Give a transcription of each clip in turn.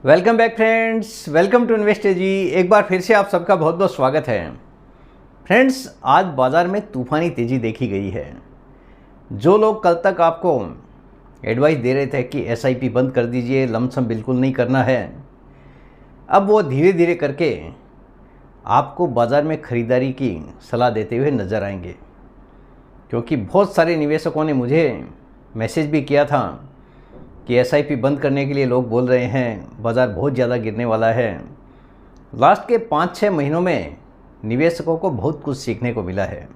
Welcome back friends, welcome to investor ji. एक बार फिर से आप सबका बहुत बहुत स्वागत है। फ्रेंड्स, आज बाज़ार में तूफ़ानी तेज़ी देखी गई है। जो लोग कल तक आपको एडवाइस दे रहे थे कि एसआईपी बंद कर दीजिए, लमसम बिल्कुल नहीं करना है, अब वो धीरे धीरे करके आपको बाज़ार में ख़रीदारी की सलाह देते हुए नज़र आएंगे। क्योंकि बहुत सारे निवेशकों ने मुझे मैसेज भी किया था कि एसआईपी बंद करने के लिए लोग बोल रहे हैं, बाज़ार बहुत ज़्यादा गिरने वाला है। लास्ट के 5-6 महीनों में निवेशकों को बहुत कुछ सीखने को मिला है।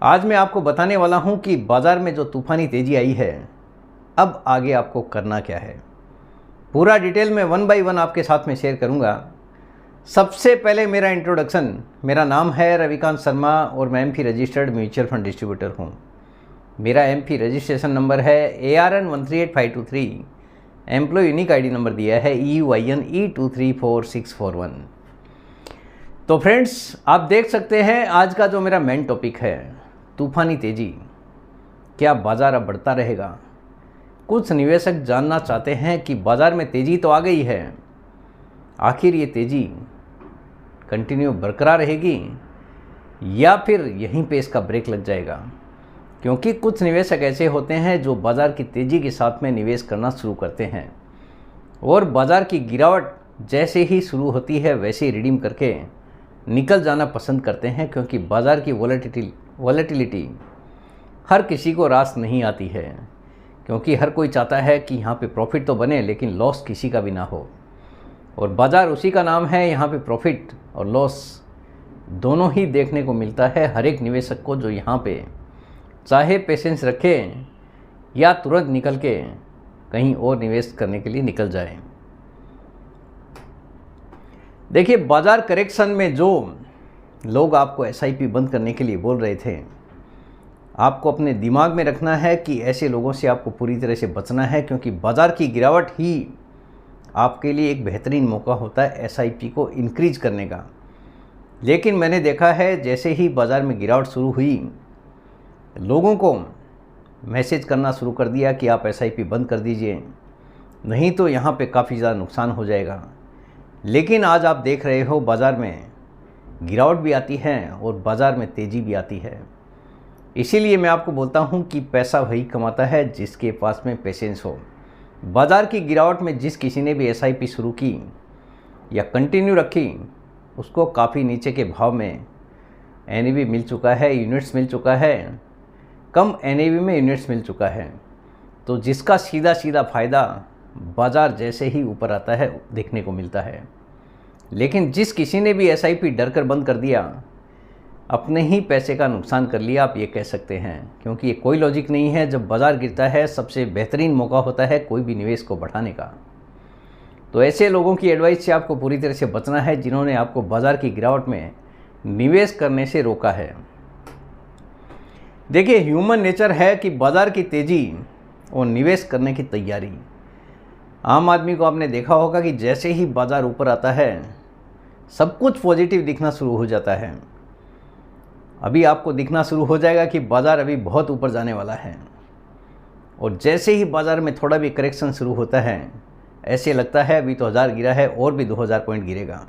आज मैं आपको बताने वाला हूं कि बाज़ार में जो तूफ़ानी तेज़ी आई है, अब आगे आपको करना क्या है। पूरा डिटेल में 1 बाय 1 आपके साथ में शेयर करूंगा। सबसे पहले मेरा इंट्रोडक्शन, मेरा नाम है रविकांत शर्मा और मैं MP registered mutual fund distributor हूँ। मेरा एमपी रजिस्ट्रेशन नंबर है ARN 138523। Employ unique ID number दिया है EUIN E234641। तो फ्रेंड्स, आप देख सकते हैं आज का जो मेरा मेन टॉपिक है, तूफ़ानी तेज़ी। क्या बाज़ार अब बढ़ता रहेगा? कुछ निवेशक जानना चाहते हैं कि बाज़ार में तेज़ी तो आ गई है, आखिर ये तेज़ी कंटिन्यू बरकरार रहेगी या फिर यहीं पे इसका ब्रेक लग जाएगा। क्योंकि कुछ निवेशक ऐसे होते हैं जो बाज़ार की तेज़ी के साथ में निवेश करना शुरू करते हैं और बाज़ार की गिरावट जैसे ही शुरू होती है वैसे ही रिडीम करके निकल जाना पसंद करते हैं। क्योंकि बाज़ार की वॉलेटिलिटी हर किसी को रास नहीं आती है, क्योंकि हर कोई चाहता है कि यहाँ पे प्रॉफिट तो बने लेकिन लॉस किसी का भी ना हो। और बाज़ार उसी का नाम है, यहाँ पे प्रॉफिट और लॉस दोनों ही देखने को मिलता है हर एक निवेशक को, जो यहाँ पे चाहे पेशेंस रखें या तुरंत निकल के कहीं और निवेश करने के लिए निकल जाए। देखिए, बाज़ार करेक्शन में जो लोग आपको एसआईपी बंद करने के लिए बोल रहे थे, आपको अपने दिमाग में रखना है कि ऐसे लोगों से आपको पूरी तरह से बचना है। क्योंकि बाज़ार की गिरावट ही आपके लिए एक बेहतरीन मौका होता है एसआईपी को इंक्रीज करने का। लेकिन मैंने देखा है जैसे ही बाज़ार में गिरावट शुरू हुई, लोगों को मैसेज करना शुरू कर दिया कि आप एसआईपी बंद कर दीजिए, नहीं तो यहाँ पे काफ़ी ज़्यादा नुकसान हो जाएगा। लेकिन आज आप देख रहे हो बाज़ार में गिरावट भी आती है और बाज़ार में तेज़ी भी आती है। इसीलिए मैं आपको बोलता हूँ कि पैसा वही कमाता है जिसके पास में पेशेंस हो। बाज़ार की गिरावट में जिस किसी ने भी एसआईपी शुरू की या कंटिन्यू रखी, उसको काफ़ी नीचे के भाव में एनएवी मिल चुका है, यूनिट्स मिल चुका है, कम एनएवी में यूनिट्स मिल चुका है। तो जिसका सीधा सीधा फ़ायदा बाज़ार जैसे ही ऊपर आता है देखने को मिलता है। लेकिन जिस किसी ने भी एसआईपी डर कर बंद कर दिया, अपने ही पैसे का नुकसान कर लिया, आप ये कह सकते हैं। क्योंकि ये कोई लॉजिक नहीं है। जब बाज़ार गिरता है सबसे बेहतरीन मौका होता है कोई भी निवेश को बढ़ाने का। तो ऐसे लोगों की एडवाइस से आपको पूरी तरह से बचना है जिन्होंने आपको बाज़ार की गिरावट में निवेश करने से रोका है। देखिए, ह्यूमन नेचर है कि बाज़ार की तेज़ी और निवेश करने की तैयारी। आम आदमी को आपने देखा होगा कि जैसे ही बाज़ार ऊपर आता है सब कुछ पॉजिटिव दिखना शुरू हो जाता है। अभी आपको दिखना शुरू हो जाएगा कि बाज़ार अभी बहुत ऊपर जाने वाला है, और जैसे ही बाज़ार में थोड़ा भी करेक्शन शुरू होता है ऐसे लगता है अभी तो 1000 गिरा है और भी 2000 पॉइंट गिरेगा।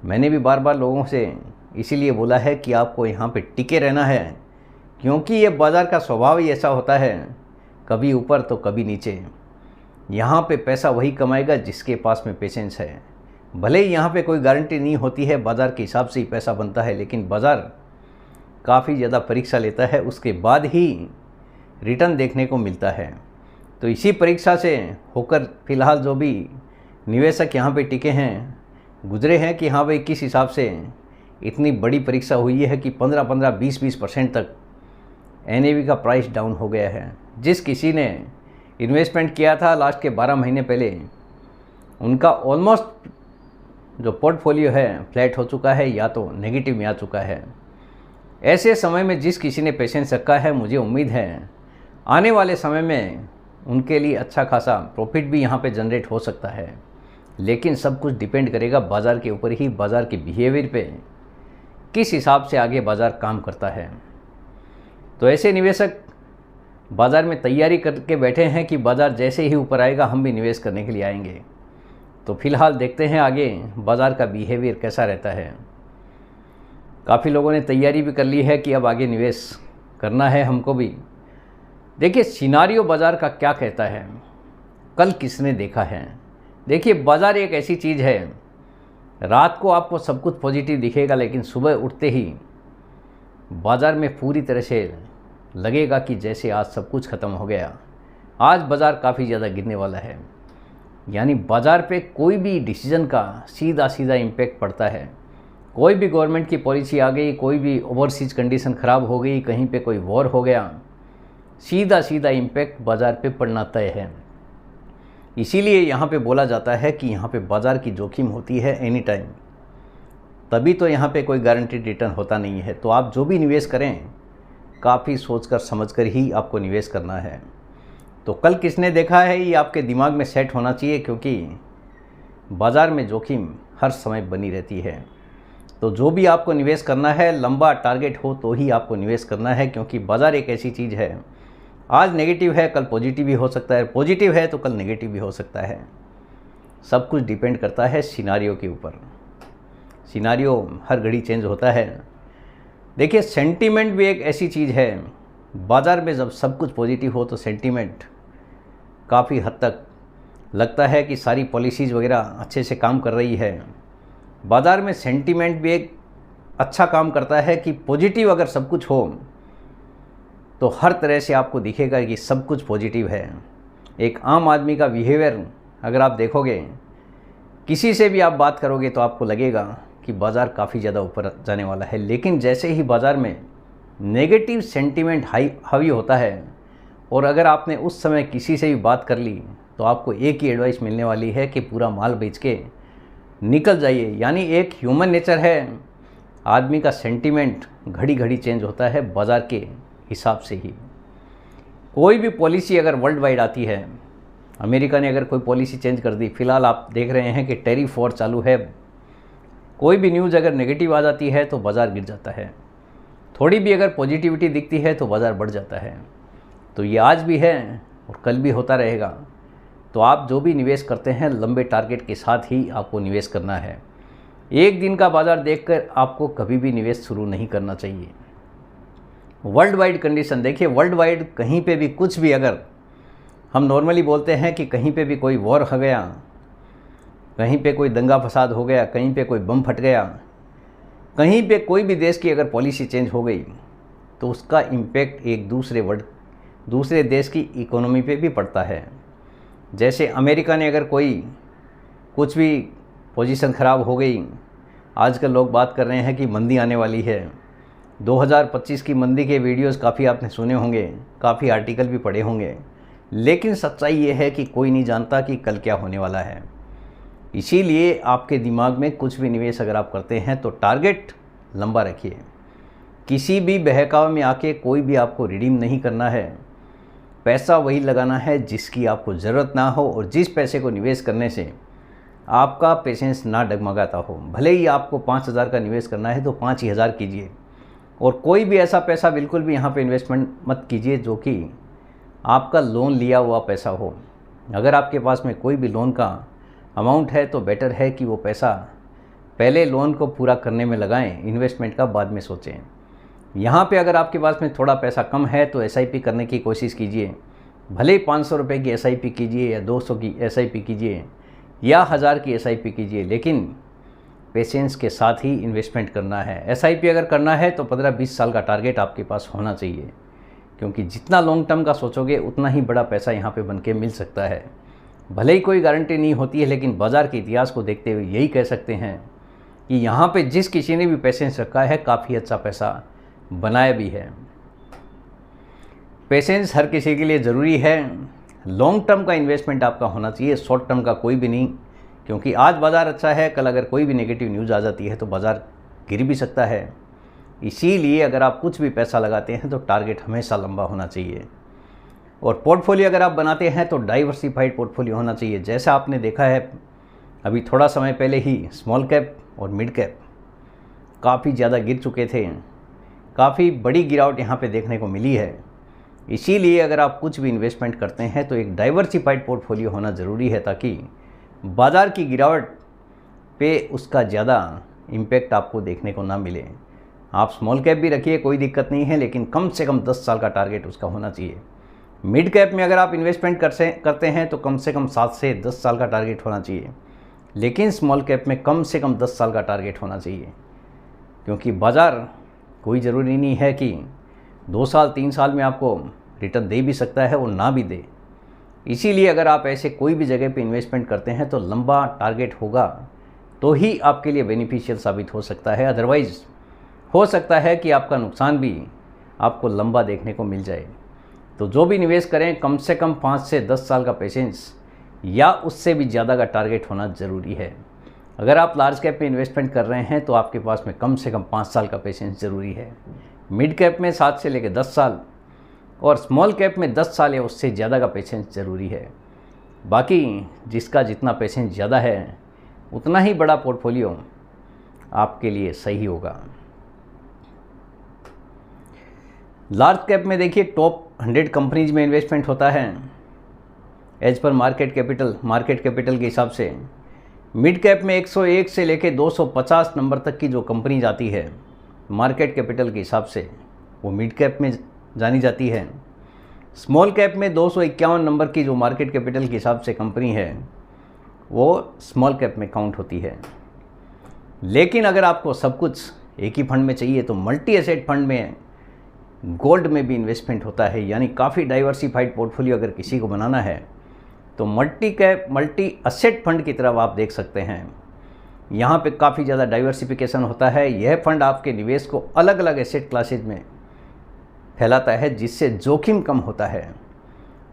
मैंने भी बार बार लोगों से इसीलिए बोला है कि आपको यहाँ पे टिके रहना है, क्योंकि ये बाज़ार का स्वभाव ही ऐसा होता है, कभी ऊपर तो कभी नीचे। यहाँ पे पैसा वही कमाएगा जिसके पास में पेशेंस है। भले ही यहाँ पे कोई गारंटी नहीं होती है, बाज़ार के हिसाब से ही पैसा बनता है, लेकिन बाज़ार काफ़ी ज़्यादा परीक्षा लेता है, उसके बाद ही रिटर्न देखने को मिलता है। तो इसी परीक्षा से होकर फ़िलहाल जो भी निवेशक यहाँ पे टिके हैं, गुजरे हैं कि हाँ भाई किस हिसाब से इतनी बड़ी परीक्षा हुई है कि 15-15, 20-20% तक एनएवी का प्राइस डाउन हो गया है। जिस किसी ने इन्वेस्टमेंट किया था लास्ट के 12 महीने पहले, उनका ऑलमोस्ट जो पोर्टफोलियो है फ्लैट हो चुका है या तो नेगेटिव में आ चुका है। ऐसे समय में जिस किसी ने पेशेंस रखा है, मुझे उम्मीद है आने वाले समय में उनके लिए अच्छा खासा प्रॉफिट भी यहाँ पे जनरेट हो सकता है। लेकिन सब कुछ डिपेंड करेगा बाज़ार के ऊपर ही, बाज़ार के बिहेवियर पे, किस हिसाब से आगे बाज़ार काम करता है। तो ऐसे निवेशक बाज़ार में तैयारी करके बैठे हैं कि बाज़ार जैसे ही ऊपर आएगा हम भी निवेश करने के लिए आएंगे। तो फिलहाल देखते हैं आगे बाज़ार का बिहेवियर कैसा रहता है। काफ़ी लोगों ने तैयारी भी कर ली है कि अब आगे निवेश करना है हमको भी। देखिए सिनारियो बाज़ार का क्या कहता है, कल किसने देखा है। देखिए बाज़ार एक ऐसी चीज़ है, रात को आपको सब कुछ पॉजिटिव दिखेगा, लेकिन सुबह उठते ही बाज़ार में पूरी तरह से लगेगा कि जैसे आज सब कुछ ख़त्म हो गया। आज बाज़ार काफ़ी ज़्यादा गिरने वाला है। यानी बाज़ार पे कोई भी डिसीज़न का सीधा सीधा इम्पैक्ट पड़ता है। कोई भी गवर्नमेंट की पॉलिसी आ गई, कोई भी ओवरसीज कंडीशन ख़राब हो गई, कहीं पे कोई वॉर हो गया, सीधा सीधा इम्पैक्ट बाज़ार पे पड़ना तय है। इसीलिए यहाँ पे बोला जाता है कि यहाँ पे बाज़ार की जोखिम होती है एनी टाइम, तभी तो यहाँ पे कोई गारंटीड रिटर्न होता नहीं है। तो आप जो भी निवेश करें काफ़ी सोचकर समझकर ही आपको निवेश करना है। तो कल किसने देखा है ये आपके दिमाग में सेट होना चाहिए, क्योंकि बाज़ार में जोखिम हर समय बनी रहती है। तो जो भी आपको निवेश करना है लंबा टारगेट हो तो ही आपको निवेश करना है, क्योंकि बाज़ार एक ऐसी चीज़ है, आज नेगेटिव है कल पॉजिटिव भी हो सकता है, पॉजिटिव है तो कल नेगेटिव भी हो सकता है। सब कुछ डिपेंड करता है सिनारियो के ऊपर। सिनारियो हर घड़ी चेंज होता है। देखिए सेंटीमेंट भी एक ऐसी चीज़ है, बाज़ार में जब सब कुछ पॉजिटिव हो तो सेंटीमेंट काफ़ी हद तक लगता है कि सारी पॉलिसीज़ वगैरह अच्छे से काम कर रही है। बाज़ार में सेंटीमेंट भी एक अच्छा काम करता है कि पॉजिटिव अगर सब कुछ हो तो हर तरह से आपको दिखेगा कि सब कुछ पॉजिटिव है। एक आम आदमी का बिहेवियर अगर आप देखोगे, किसी से भी आप बात करोगे तो आपको लगेगा कि बाज़ार काफ़ी ज़्यादा ऊपर जाने वाला है। लेकिन जैसे ही बाज़ार में नेगेटिव सेंटीमेंट हावी होता है और अगर आपने उस समय किसी से भी बात कर ली तो आपको एक ही एडवाइस मिलने वाली है कि पूरा माल बेच के निकल जाइए। यानी एक ह्यूमन नेचर है, आदमी का सेंटीमेंट घड़ी घड़ी चेंज होता है बाज़ार के हिसाब से ही। कोई भी पॉलिसी अगर वर्ल्ड वाइड आती है, अमेरिका ने अगर कोई पॉलिसी चेंज कर दी, फिलहाल आप देख रहे हैं कि टैरिफ वॉर चालू है, कोई भी न्यूज़ अगर नेगेटिव आ जाती है तो बाज़ार गिर जाता है, थोड़ी भी अगर पॉजिटिविटी दिखती है तो बाज़ार बढ़ जाता है। तो ये आज भी है और कल भी होता रहेगा। तो आप जो भी निवेश करते हैं लंबे टारगेट के साथ ही आपको निवेश करना है। एक दिन का बाज़ार देखकर आपको कभी भी निवेश शुरू नहीं करना चाहिए। वर्ल्ड वाइड कंडीशन देखिए, वर्ल्ड वाइड कहीं पे भी कुछ भी, अगर हम नॉर्मली बोलते हैं कि कहीं पे भी कोई वॉर हो गया, कहीं पे कोई दंगा फसाद हो गया, कहीं पे कोई बम फट गया, कहीं पे कोई भी देश की अगर पॉलिसी चेंज हो गई तो उसका इम्पैक्ट एक दूसरे देश की इकोनॉमी पे भी पड़ता है। जैसे अमेरिका ने अगर कोई कुछ भी पोजीशन ख़राब हो गई, आजकल लोग बात कर रहे हैं कि मंदी आने वाली है। 2025 की मंदी के वीडियोस काफ़ी आपने सुने होंगे, काफ़ी आर्टिकल भी पढ़े होंगे, लेकिन सच्चाई ये है कि कोई नहीं जानता कि कल क्या होने वाला है। इसीलिए आपके दिमाग में कुछ भी निवेश अगर आप करते हैं तो टारगेट लंबा रखिए। किसी भी बहकावे में आके कोई भी आपको रिडीम नहीं करना है। पैसा वही लगाना है जिसकी आपको ज़रूरत ना हो और जिस पैसे को निवेश करने से आपका पेशेंस ना डगमगाता हो। भले ही आपको 5,000 का निवेश करना है तो 5,000 कीजिए, और कोई भी ऐसा पैसा बिल्कुल भी यहाँ पे इन्वेस्टमेंट मत कीजिए जो कि आपका लोन लिया हुआ पैसा हो। अगर आपके पास में कोई भी लोन का अमाउंट है तो बेटर है कि वो पैसा पहले लोन को पूरा करने में लगाएं, इन्वेस्टमेंट का बाद में सोचें। यहाँ पे अगर आपके पास में थोड़ा पैसा कम है तो एसआईपी करने की कोशिश कीजिए। भले ही 500 रुपये की एसआईपी कीजिए या 200 की एसआईपी कीजिए या 1000 की एसआईपी कीजिए, लेकिन पेशेंस के साथ ही इन्वेस्टमेंट करना है। एसआईपी अगर करना है तो 15-20 साल का टारगेट आपके पास होना चाहिए, क्योंकि जितना लॉन्ग टर्म का सोचोगे उतना ही बड़ा पैसा यहाँ पे बन के मिल सकता है। भले ही कोई गारंटी नहीं होती है, लेकिन बाज़ार के इतिहास को देखते हुए यही कह सकते हैं कि यहाँ पे जिस किसी ने भी पेशेंस रखा है काफ़ी अच्छा पैसा बनाया भी है। पेशेंस हर किसी के लिए ज़रूरी है। लॉन्ग टर्म का इन्वेस्टमेंट आपका होना चाहिए, शॉर्ट टर्म का कोई भी नहीं, क्योंकि आज बाज़ार अच्छा है, कल अगर कोई भी नेगेटिव न्यूज़ आ जाती है तो बाज़ार गिर भी सकता है। इसीलिए अगर आप कुछ भी पैसा लगाते हैं तो टारगेट हमेशा लंबा होना चाहिए। और पोर्टफोलियो अगर आप बनाते हैं तो डाइवर्सिफाइड पोर्टफोलियो होना चाहिए। जैसा आपने देखा है अभी थोड़ा समय पहले ही स्मॉल कैप और मिड कैप काफ़ी ज़्यादा गिर चुके थे, काफ़ी बड़ी गिरावट यहाँ पे देखने को मिली है। इसीलिए अगर आप कुछ भी इन्वेस्टमेंट करते हैं तो एक डाइवर्सिफाइड पोर्टफोलियो होना ज़रूरी है, ताकि बाज़ार की गिरावट पे उसका ज़्यादा इम्पैक्ट आपको देखने को ना मिले। आप स्मॉल कैप भी रखिए, कोई दिक्कत नहीं है, लेकिन कम से कम 10 साल का टारगेट उसका होना चाहिए। मिड कैप में अगर आप इन्वेस्टमेंट करते हैं तो कम से कम 7 से 10 साल का टारगेट होना चाहिए, लेकिन स्मॉल कैप में कम से कम 10 साल का टारगेट होना चाहिए, क्योंकि बाज़ार कोई ज़रूरी नहीं है कि 2 साल 3 साल में आपको रिटर्न दे भी सकता है और ना भी दे। इसीलिए अगर आप ऐसे कोई भी जगह पे इन्वेस्टमेंट करते हैं तो लंबा टारगेट होगा तो ही आपके लिए बेनिफिशियल साबित हो सकता है, अदरवाइज़ हो सकता है कि आपका नुकसान भी आपको लंबा देखने को मिल जाए। तो जो भी निवेश करें, कम से कम 5 से 10 साल का पेशेंस या उससे भी ज़्यादा का टारगेट होना ज़रूरी है। अगर आप लार्ज कैप में इन्वेस्टमेंट कर रहे हैं तो आपके पास में कम से कम 5 साल का पेशेंस ज़रूरी है। मिड कैप में 7 से लेकर 10 साल और स्मॉल कैप में 10 साल या उससे ज़्यादा का पेशेंस ज़रूरी है। बाकी जिसका जितना पेशेंस ज़्यादा है उतना ही बड़ा पोर्टफोलियो आपके लिए सही होगा। लार्ज कैप में देखिए टॉप 100 कंपनीज में इन्वेस्टमेंट होता है एज पर मार्केट कैपिटल के हिसाब से। मिड कैप में 101 से लेकर 250 नंबर तक की जो कंपनी जाती है मार्केट कैपिटल के हिसाब से, वो मिड कैप में जानी जाती है। स्मॉल कैप में 251 नंबर की जो मार्केट कैपिटल के हिसाब से कंपनी है वो स्मॉल कैप में काउंट होती है। लेकिन अगर आपको सब कुछ एक ही फंड में चाहिए तो मल्टी एसेट फंड में गोल्ड में भी इन्वेस्टमेंट होता है, यानी काफ़ी डाइवर्सिफाइड पोर्टफोलियो अगर किसी को बनाना है तो मल्टी एसेट फंड की तरफ आप देख सकते हैं। यहाँ पे काफ़ी ज़्यादा डाइवर्सिफिकेशन होता है। यह फंड आपके निवेश को अलग अलग एसेट क्लासेज में फैलाता है, जिससे जोखिम कम होता है।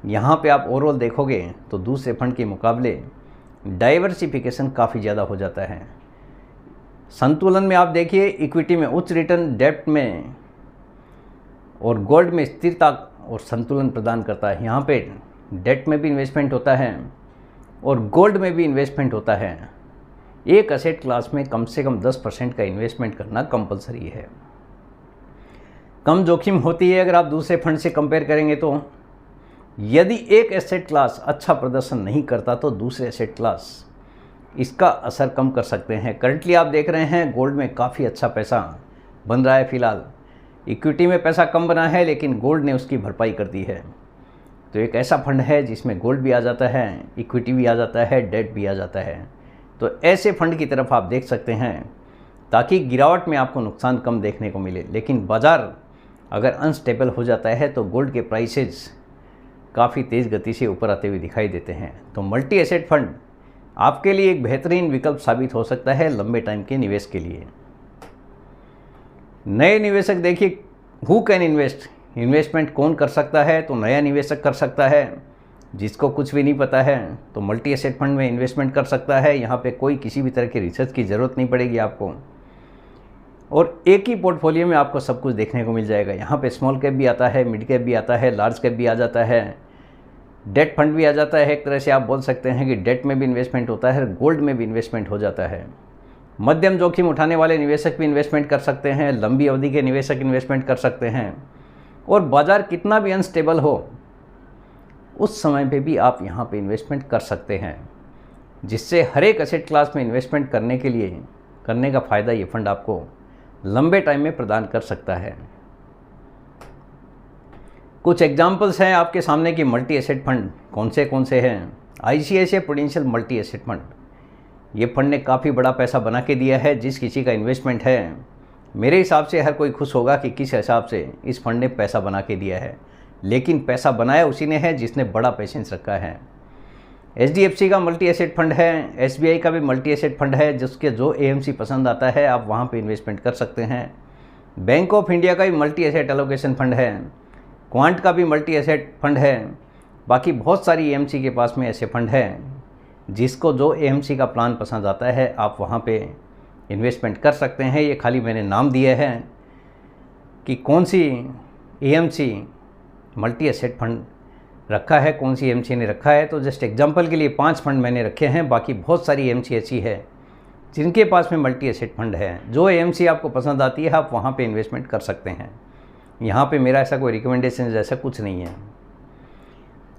यहाँ पे आप ओवरऑल देखोगे तो दूसरे फंड के मुकाबले डाइवर्सिफिकेशन काफ़ी ज़्यादा हो जाता है। संतुलन में आप देखिए, इक्विटी में उच्च रिटर्न, डेब्ट में और गोल्ड में स्थिरता और संतुलन प्रदान करता है। यहाँ पे डेट में भी इन्वेस्टमेंट होता है और गोल्ड में भी इन्वेस्टमेंट होता है। एक एसेट क्लास में कम से कम 10% का इन्वेस्टमेंट करना कंपलसरी है। कम जोखिम होती है अगर आप दूसरे फंड से कंपेयर करेंगे तो। यदि एक एसेट क्लास अच्छा प्रदर्शन नहीं करता तो दूसरे एसेट क्लास इसका असर कम कर सकते हैं। करंटली आप देख रहे हैं गोल्ड में काफ़ी अच्छा पैसा बन रहा है। फिलहाल इक्विटी में पैसा कम बना है, लेकिन गोल्ड ने उसकी भरपाई कर दी है। तो एक ऐसा फंड है जिसमें गोल्ड भी आ जाता है, इक्विटी भी आ जाता है, डेट भी आ जाता है। तो ऐसे फंड की तरफ आप देख सकते हैं ताकि गिरावट में आपको नुकसान कम देखने को मिले। लेकिन बाज़ार अगर अनस्टेबल हो जाता है तो गोल्ड के प्राइसेस काफ़ी तेज़ गति से ऊपर आते हुए दिखाई देते हैं। तो मल्टी एसेट फंड आपके लिए एक बेहतरीन विकल्प साबित हो सकता है लंबे टाइम के निवेश के लिए। नए निवेशक देखिए, हु कैन इन्वेस्टमेंट कौन कर सकता है? तो नया निवेशक कर सकता है जिसको कुछ भी नहीं पता है, तो मल्टी एसेट फंड में इन्वेस्टमेंट कर सकता है। यहाँ पे कोई किसी भी तरह की रिसर्च की ज़रूरत नहीं पड़ेगी आपको, और एक ही पोर्टफोलियो में आपको सब कुछ देखने को मिल जाएगा। यहाँ पे स्मॉल कैप भी आता है, मिड कैप भी आता है, लार्ज कैप भी आ जाता है, डेट फंड भी आ जाता है। एक तरह से आप बोल सकते हैं कि डेट में भी इन्वेस्टमेंट होता है, गोल्ड में भी इन्वेस्टमेंट हो जाता है। मध्यम जोखिम उठाने वाले निवेशक भी इन्वेस्टमेंट कर सकते हैं, लंबी अवधि के निवेशक इन्वेस्टमेंट कर सकते हैं, और बाज़ार कितना भी अनस्टेबल हो उस समय पे भी आप यहाँ पे इन्वेस्टमेंट कर सकते हैं, जिससे हर एक एसेट क्लास में इन्वेस्टमेंट करने का फ़ायदा ये फंड आपको लंबे टाइम में प्रदान कर सकता है। कुछ एग्जाम्पल्स हैं आपके सामने कि मल्टी एसेट फंड कौन से हैं। ICICI prudential multi asset fund, ये फंड ने काफ़ी बड़ा पैसा बना के दिया है। जिस किसी का इन्वेस्टमेंट है, मेरे हिसाब से हर कोई खुश होगा कि किस हिसाब से इस फंड ने पैसा बना के दिया है। लेकिन पैसा बनाया उसी ने है जिसने बड़ा पेशेंस रखा है। HDFC का मल्टी एसेट फंड है, SBI का भी मल्टी एसेट फंड है, जिसके जो AMC पसंद आता है आप वहाँ पे इन्वेस्टमेंट कर सकते हैं। बैंक ऑफ इंडिया का भी मल्टी एसेट एलोकेशन फंड है, क्वांट का भी मल्टी एसेट फंड है। बाकी बहुत सारी AMC के पास में ऐसे फंड हैं, जिसको जो AMC का प्लान पसंद आता है आप वहाँ पे इन्वेस्टमेंट कर सकते हैं। ये खाली मैंने नाम दिए हैं कि कौन सी AMC मल्टी एसेट फंड रखा है, कौन सी AMC ने रखा है। तो जस्ट एग्जांपल के लिए 5 फंड मैंने रखे हैं, बाकी बहुत सारी AMC ऐसी है जिनके पास में मल्टी एसेट फंड है। जो AMC आपको पसंद आती है आप वहाँ पे इन्वेस्टमेंट कर सकते हैं। यहाँ पे मेरा ऐसा कोई रिकमेंडेशन जैसा कुछ नहीं है।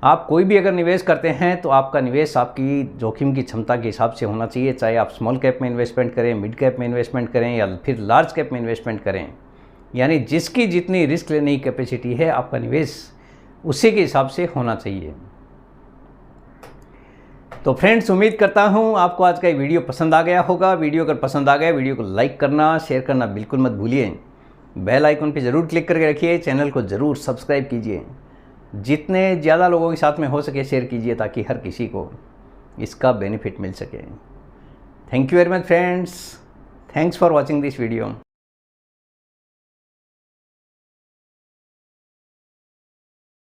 आप कोई भी अगर निवेश करते हैं तो आपका निवेश आपकी जोखिम की क्षमता के हिसाब से होना चाहिए, चाहे आप स्मॉल कैप में इन्वेस्टमेंट करें, मिड कैप में इन्वेस्टमेंट करें या फिर लार्ज कैप में इन्वेस्टमेंट करें, यानी जिसकी जितनी रिस्क लेने की कैपेसिटी है आपका निवेश उसी के हिसाब से होना चाहिए। तो फ्रेंड्स, उम्मीद करता हूँ आपको आज का ये वीडियो पसंद आ गया होगा। वीडियो अगर पसंद आ गया, वीडियो को लाइक करना, शेयर करना बिल्कुल मत भूलिए। बेल आइकन पे ज़रूर क्लिक करके रखिए, चैनल को ज़रूर सब्सक्राइब कीजिए। जितने ज़्यादा लोगों के साथ में हो सके शेयर कीजिए ताकि हर किसी को इसका बेनिफिट मिल सके। Thank you very much friends, thanks for watching this video.